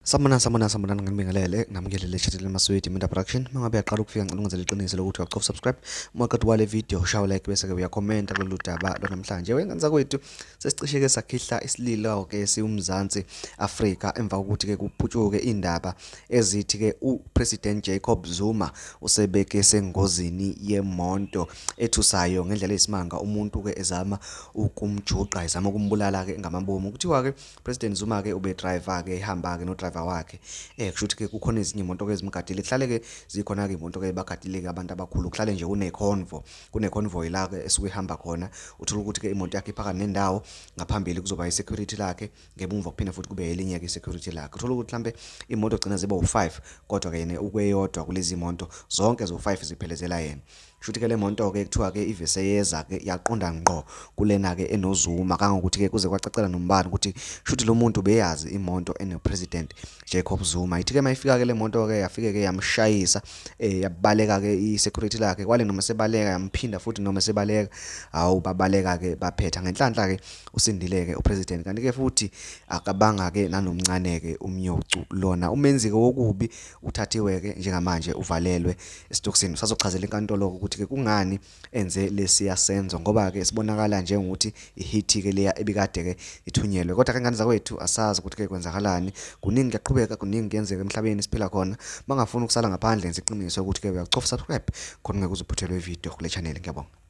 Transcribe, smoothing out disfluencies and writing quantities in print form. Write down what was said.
Samana ngibingelele namkelele channel Masweti Media Production. Mangabe yaqala ukufika ngicela iqiniso lokuthi uyacofa subscribe. Mawaqeda wale video shawu like bese ke uyakhomenta kulolu daba lonamhlanje. Wenza kwethu sesicishe ke sakhihla isililo ke siumzansi Afrika emva kokuthi ke kuphutshuke indaba ezithi ke uPresident Jacob Zuma usebeke sengozini yemoto ethusayo ngendlela esimanga umuntu ke ezama ukumjuqa ezama ukumbulala ke ngamambomu. Kuthiwa ke President Zuma ke ube driver ke ehamba ke no driver wakhe kushuthi ke kukhona ezinye imoto ke ezimgadile kuhlale ke zikhona ke imoto ke bagadile ke abantu abakhulu kuhlale nje kune convoy la ke esuke ihamba khona uthola ukuthi ke imoto yakhe iphakathi nendawo ngaphambili kuzoba i-security lakhe ngemuva kuphinde futhi kube elinye ke security lakhe uthola ukuthi mhlambe imoto gcina ziba u5 kodwa ke yena ukweyodwa kulezi imoto zonke zo5 ziphelezela yena shuthi ke le monto ke kuthiwa ke ivese yeza ke yaqonda ngqo kulena ke enozuma kangokuthi ke kuze kwacacela nombani ukuthi shuthi lo muntu beyazi imonto ene-president Jacob Zuma ithi ke mayifika ke le monto ke yafike ke yamshayisa yabaleka ke i-security lakhe kwale noma sebaleka yamphinda futhi noma sebaleka awu babaleka ke baphetha ngenhlanhla ke usindile ke upresident kanti ke futhi akabanga ke nanomncane ke umnyocu lona umenzi ke wokubi uthathiwe ke njengamanje uvalelwe esitokisini sazochazela inkantolo ukuthi ke kungani enze lesiyasenzo ngoba ke sibonakala nje ukuthi ihit ke leya ebikade ke ithunyelwe kodwa ke ngane zakwethu asazi ukuthi ke kwenzakalani kuningi yaqhubeka kuningi kuyenzeka emhlabeni siphila khona mangafuna ukusala ngaphandle ngiziqiniso ukuthi ke uyacofa subscribe khona ngeke uzuphuthelwe ivideo kule channel ngiyabonga.